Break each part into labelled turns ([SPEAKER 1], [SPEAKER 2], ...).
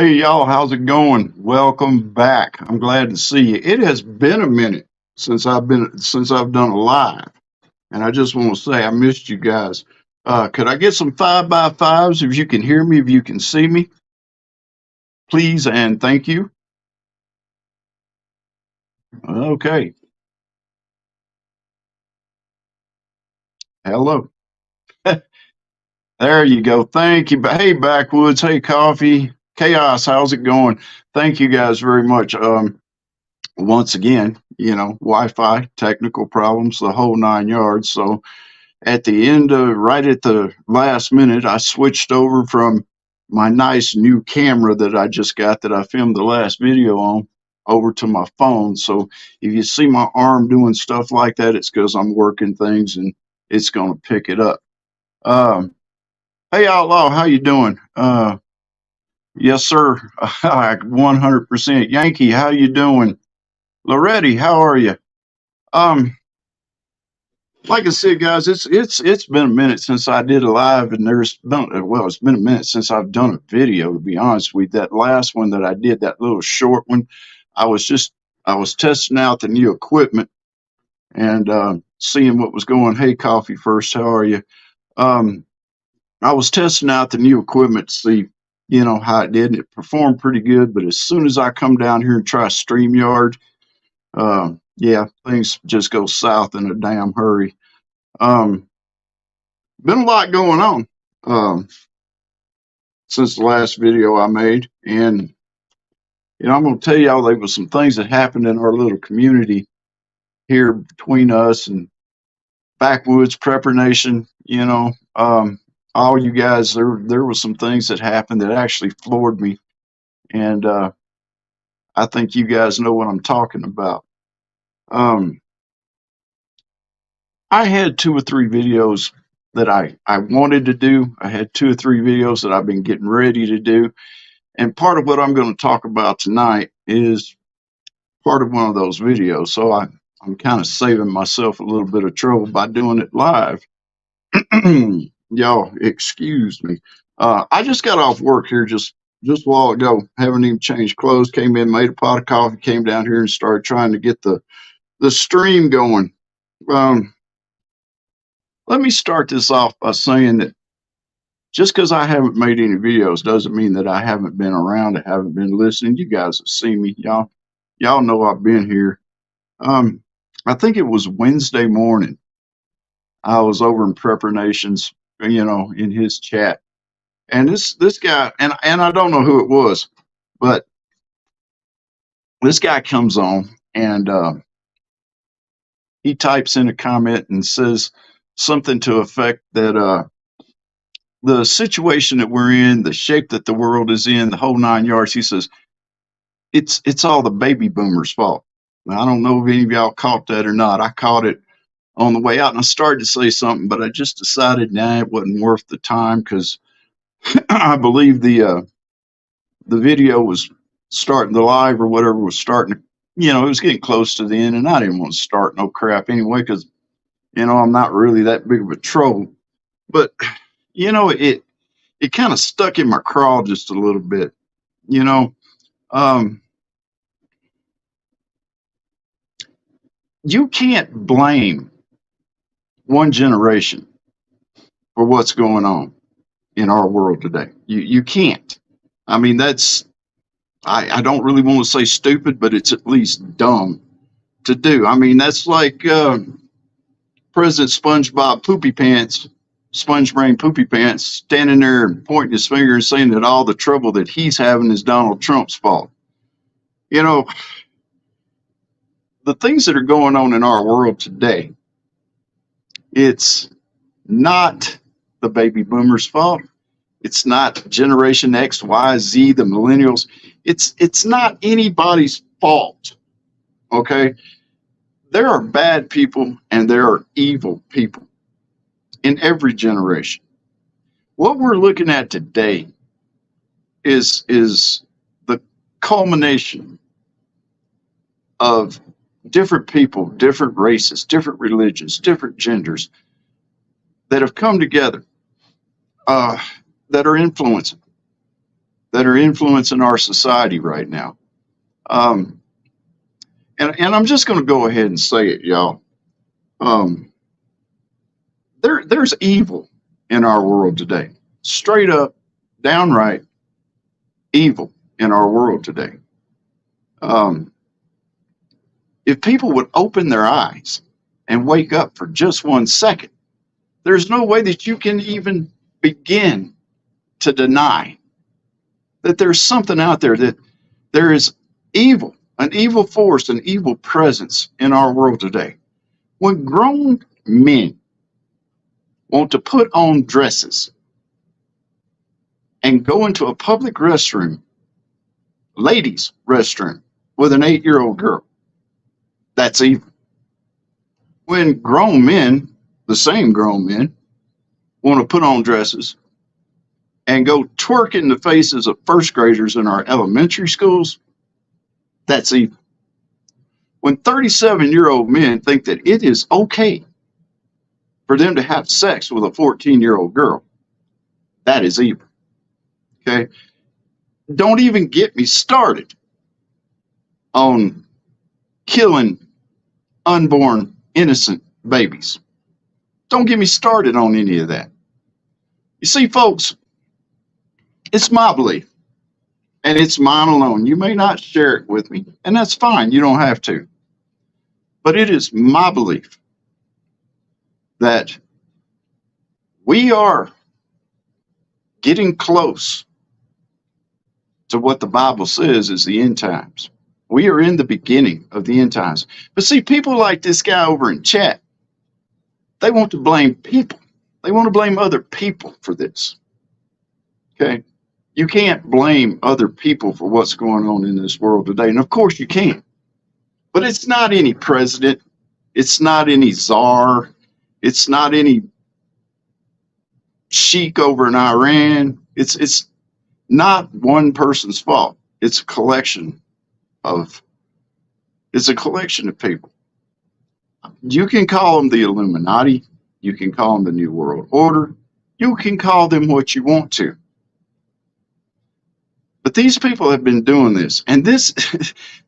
[SPEAKER 1] Hey y'all, how's it going? Welcome back. I'm glad to see you. It has been a minute since I've done a live, and I just want to say I missed you guys. Could I get some 5x5s if you can hear me, if you can see me, please and thank you. Okay. Hello. There you go. Thank you. Hey Backwoods. Hey Coffee. Chaos. How's it going? Thank you guys very much. Once again, Wi-Fi technical problems, the whole 9 yards. So at the end of right at the last minute, I switched over from my nice new camera that I just got that I filmed the last video on over to my phone. So if you see my arm doing stuff like that, it's because I'm working things and it's going to pick it up. Um, hey Outlaw, how you doing? Yes, sir. 100%. Yankee, how you doing? Loretti, how are you? Um, like I said, guys, it's been a minute since I did a live, and it's been a minute since I've done a video. To be honest with you, that last one that I did, that little short one, I was just I was testing out the new equipment and seeing what was going. Hey, Coffee First, how are you? Um, I was testing out the new equipment to see, how it did, and it performed pretty good. But as soon as I come down here and try StreamYard, yeah, things just go south in a damn hurry. Um, been a lot going on um, since the last video I made, and I'm going to tell y'all there was some things that happened in our little community here between us and Backwoods Prepper Nation. All you guys, there was some things that happened that actually floored me, and I think you guys know what I'm talking about. Um, I had two or three videos that I wanted to do. I had two or three videos that I've been getting ready to do. And part of what I'm going to talk about tonight is part of one of those videos. So I'm kind of saving myself a little bit of trouble by doing it live. Y'all, excuse me. I just got off work here just a while ago. Haven't even changed clothes. Came in, made a pot of coffee, came down here and started trying to get the stream going. Um, Let me start this off by saying that just because I haven't made any videos doesn't mean that I haven't been around, I haven't been listening. You guys have seen me. Y'all know I've been here. I think it was Wednesday morning. I was over in Prepper Nations, in his chat. And this guy, and I don't know who it was, but this guy comes on and he types in a comment and says something to effect that the situation that we're in, the shape that the world is in, the whole 9 yards. He says it's all the baby boomers' fault. Now, I don't know if any of y'all caught that or not. I caught it on the way out, and I started to say something, but I just decided, nah, it wasn't worth the time because I believe the video was starting, the live or whatever was starting to, it was getting close to the end, and I didn't want to start no crap anyway because I'm not really that big of a troll. But it kind of stuck in my craw just a little bit. You know, um, you can't blame one generation for what's going on in our world today. You can't. I mean, I don't really want to say stupid, but it's at least dumb to do. I mean, that's like President SpongeBob Poopy Pants, Sponge Brain Poopy Pants, standing there and pointing his finger and saying that all the trouble that he's having is Donald Trump's fault. You know, the things that are going on in our world today, it's not the baby boomers' fault. It's not Generation X, Y, Z, the millennials. It's not anybody's fault. Okay? There are bad people and there are evil people in every generation. What we're looking at today is the culmination of different people, different races, different religions, different genders that have come together that are influencing that are influencing our society right now. Um, and I'm just going to go ahead and say it, y'all. Um, there's evil in our world today, straight up, downright evil in our world today. Um, if people would open their eyes and wake up for just 1 second, there's no way that you can even begin to deny that there's something out there, that there is evil, an evil force, an evil presence in our world today. When grown men want to put on dresses and go into a public restroom, ladies' restroom, with an 8-year-old girl, that's evil. When grown men, the same grown men, want to put on dresses and go twerk in the faces of first graders in our elementary schools, that's evil. When 37-year-old men think that it is okay for them to have sex with a 14-year-old girl, that is evil. Okay? Don't even get me started on killing unborn innocent babies. Don't get me started on any of that. You see, folks, it's my belief, and it's mine alone. You may not share it with me, and that's fine. You don't have to. But it is my belief that we are getting close to what the Bible says is the end times. We are in the beginning of the end times. But see, people like this guy over in chat, they want to blame people. They want to blame other people for this. Okay? You can't blame other people for what's going on in this world today. And of course you can't. But it's not any president. It's not any czar. It's not any sheik over in Iran. It's not one person's fault. It's a collection of people. You can call them the Illuminati. You can call them the New World Order. You can call them what you want to. But these people have been doing this, and this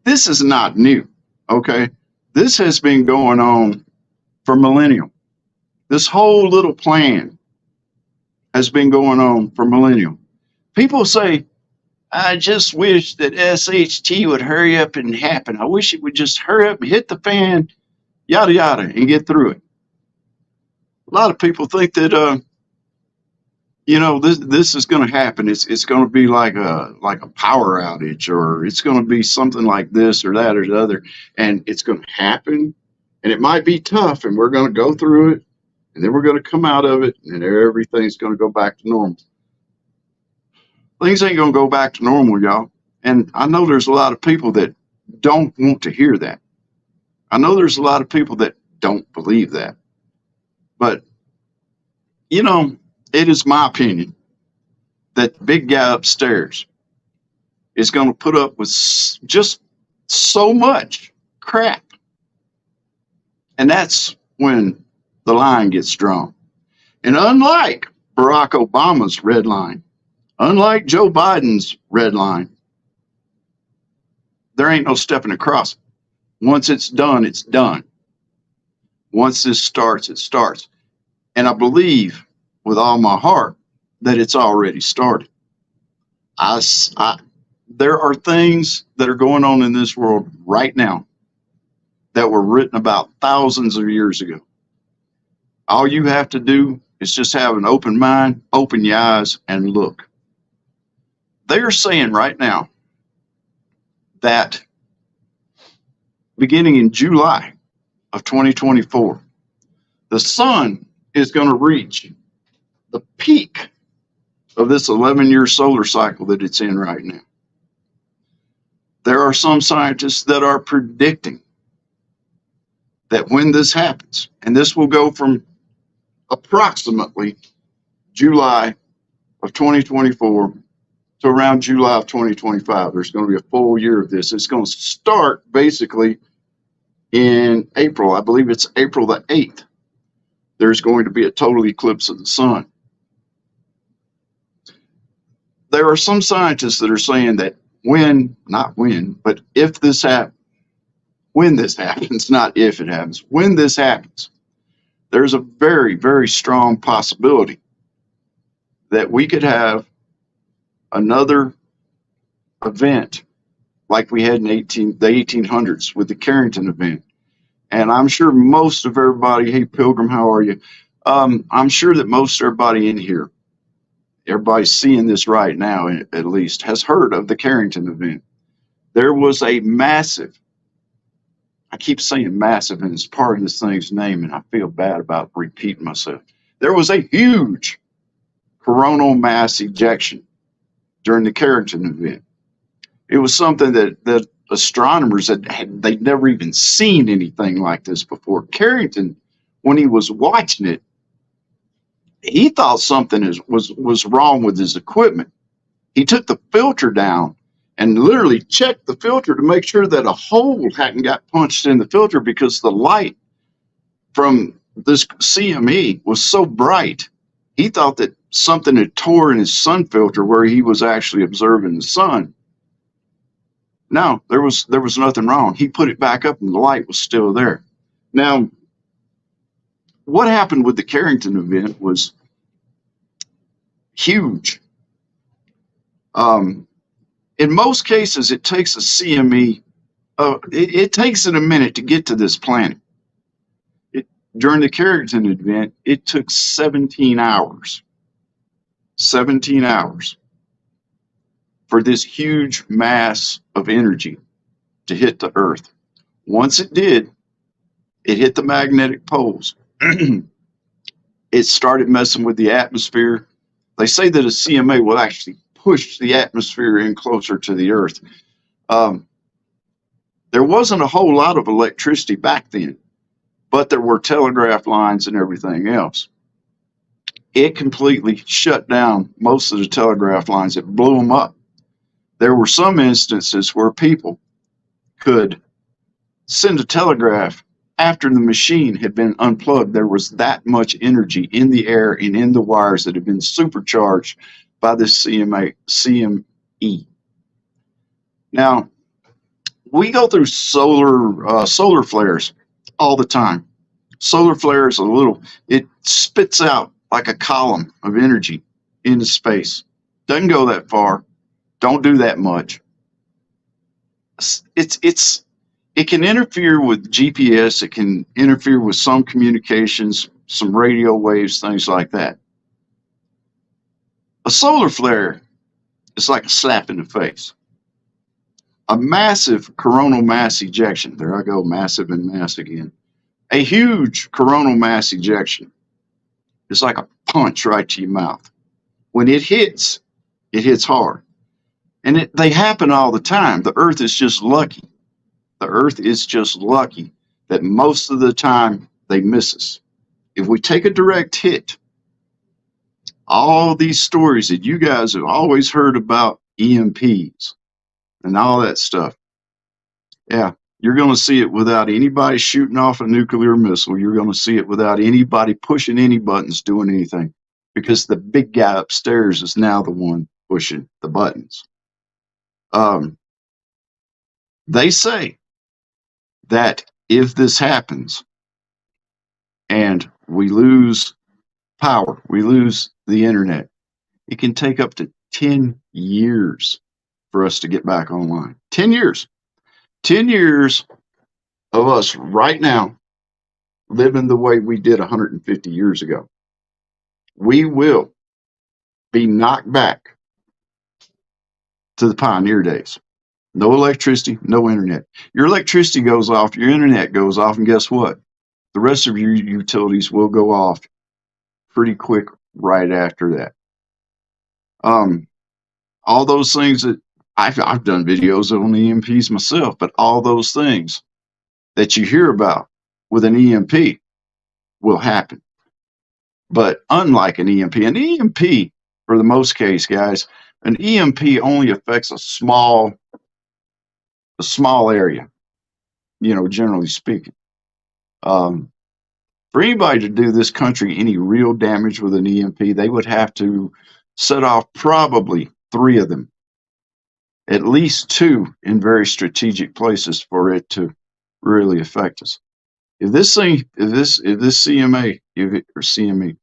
[SPEAKER 1] this is not new. Okay, this has been going on for millennium. This whole little plan has been going on for millennium. People say, I just wish that SHT would hurry up and happen. I wish it would just hurry up and hit the fan, yada, yada, and get through it. A lot of people think that, this is going to happen. It's going to be like a power outage, or it's going to be something like this or that or the other, and it's going to happen, and it might be tough, and we're going to go through it, and then we're going to come out of it, and everything's going to go back to normal. Things ain't going to go back to normal, y'all. And I know there's a lot of people that don't want to hear that. I know there's a lot of people that don't believe that. But, it is my opinion that the big guy upstairs is going to put up with just so much crap. And that's when the line gets drawn. And unlike Barack Obama's red line, unlike Joe Biden's red line, there ain't no stepping across it. Once it's done, it's done. Once this starts, it starts. And I believe with all my heart that it's already started. There are things that are going on in this world right now that were written about thousands of years ago. All you have to do is just have an open mind, open your eyes, and look. They are saying right now that beginning in July of 2024, the sun is going to reach the peak of this 11-year solar cycle that it's in right now. There are some scientists that are predicting that when this happens, and this will go from approximately July of 2024 to around July of 2025, there's going to be a full year of this. It's going to start basically in April. I believe it's April the 8th. There's going to be a total eclipse of the sun. there are some scientists that are saying that not when, but if this happens, when this happens, not if it happens, when this happens, there's a very, very strong possibility that we could have another event like we had in the 1800s with the Carrington event. And I'm sure most of everybody, hey, Pilgrim, how are you? I'm sure that most everybody in here, everybody's seeing this right now, at least, has heard of the Carrington event. There was a massive, I keep saying massive, and it's part of this thing's name, and I feel bad about repeating myself. There was a huge coronal mass ejection during the Carrington event. It was something that astronomers they'd never even seen anything like this before. Carrington, when he was watching it, he thought something was wrong with his equipment. He took the filter down and literally checked the filter to make sure that a hole hadn't got punched in the filter, because the light from this CME was so bright. He thought that something had tore in his sun filter where he was actually observing the sun. No, there was nothing wrong. He put it back up and the light was still there. Now, what happened with the Carrington event was huge. In most cases, it takes a CME, it takes it a minute to get to this planet. During the Carrington event, it took 17 hours. 17 hours for this huge mass of energy to hit the Earth. Once it did, it hit the magnetic poles. It started messing with the atmosphere. They say that a CMA will actually push the atmosphere in closer to the Earth. There wasn't a whole lot of electricity back then, but there were telegraph lines and everything else. It completely shut down most of the telegraph lines. It blew them up. There were some instances where people could send a telegraph after the machine had been unplugged. There was that much energy in the air and in the wires that had been supercharged by this CME. Now, we go through solar flares all the time. Solar flares it spits out like a column of energy into space. Doesn't go that far. Don't do that much. It can interfere with GPS. It can interfere with some communications, some radio waves, things like that. A solar flare is like a slap in the face. A massive coronal mass ejection. There I go, massive and mass again. A huge coronal mass ejection is like a punch right to your mouth. When it hits hard. And they happen all the time. The Earth is just lucky. The Earth is just lucky that most of the time they miss us. If we take a direct hit, all these stories that you guys have always heard about EMPs and all that stuff, yeah, you're going to see it without anybody shooting off a nuclear missile. You're going to see it without anybody pushing any buttons, doing anything, because the big guy upstairs is now the one pushing the buttons. They say that if this happens and we lose power, we lose the internet, it can take up to 10 years for us to get back online. 10 years. 10 years of us right now living the way we did 150 years ago. We will be knocked back to the pioneer days. No electricity, no internet. Your electricity goes off, your internet goes off, and guess what? The rest of your utilities will go off pretty quick right after that. All those things that I've done videos on EMPs myself, but all those things that you hear about with an EMP will happen. But unlike an EMP, for the most case, guys, an EMP only affects a small area, generally speaking. For anybody to do this country any real damage with an EMP, they would have to set off probably 3 of them, at least 2 in very strategic places for it to really affect us. If this thing, if this CMA, or CME,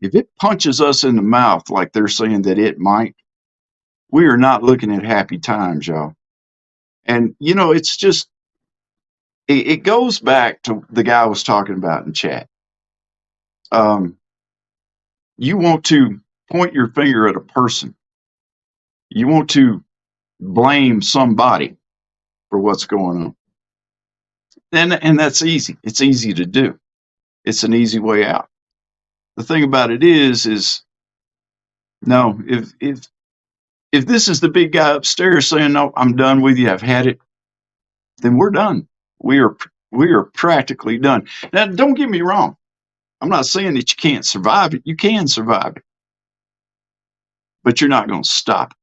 [SPEAKER 1] if it punches us in the mouth like they're saying that it might, we are not looking at happy times, y'all. And it's just it goes back to the guy I was talking about in chat. You want to point your finger at a person. You want to blame somebody for what's going on. And that's easy. It's easy to do. It's an easy way out. The thing about it is no, if this is the big guy upstairs saying, no, I'm done with you, I've had it, then we're done. We are practically done. Now, don't get me wrong. I'm not saying that you can't survive it. You can survive it, but you're not going to stop it.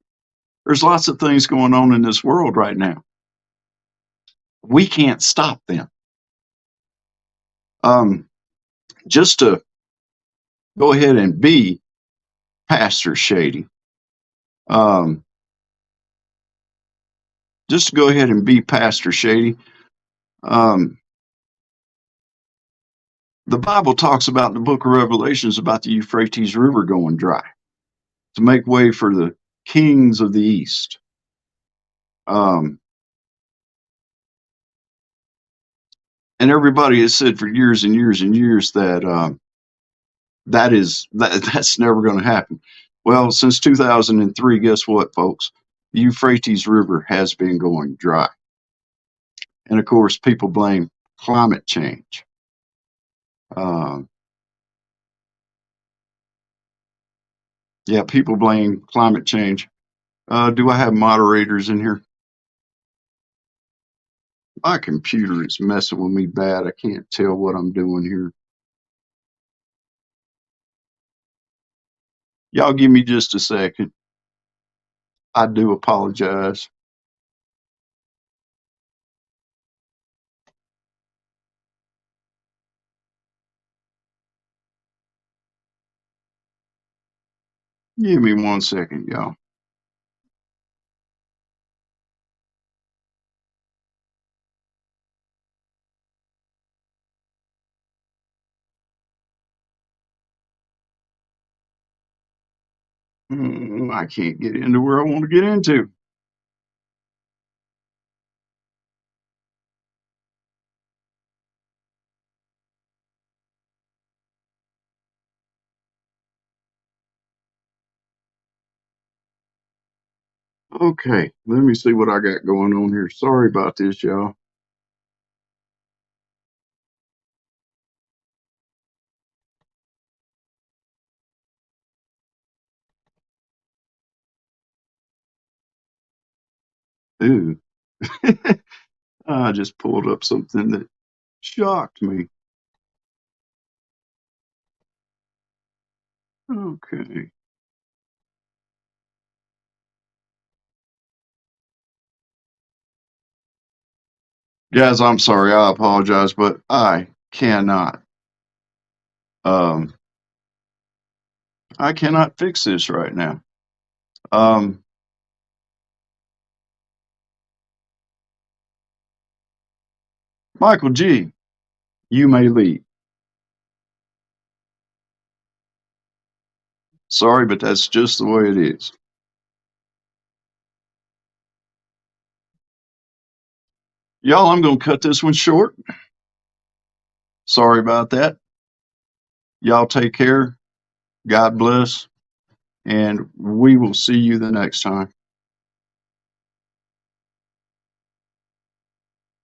[SPEAKER 1] There's lots of things going on in this world right now. We can't stop them. Just to go ahead and be Pastor Shady. Just to go ahead and be Pastor Shady. The Bible talks about in the book of Revelations about the Euphrates River going dry to make way for the kings of the east. And everybody has said for years and years and years that that's never going to happen. Well, since 2003, guess what, folks? The Euphrates River has been going dry. And of course, people blame climate change. Yeah, people blame climate change. Do I have moderators in here? My computer is messing with me bad. I can't tell what I'm doing here. Y'all give me just a second. I do apologize. Give me 1 second, y'all. I can't get into where I want to get into. Okay, let me see what I got going on here. Sorry about this, y'all. Ooh. I just pulled up something that shocked me. Okay. Guys, I'm sorry. I apologize, but I cannot. I cannot fix this right now. Michael G., you may leave. Sorry, but that's just the way it is. Y'all, I'm going to cut this one short. Sorry about that. Y'all take care. God bless. And we will see you the next time.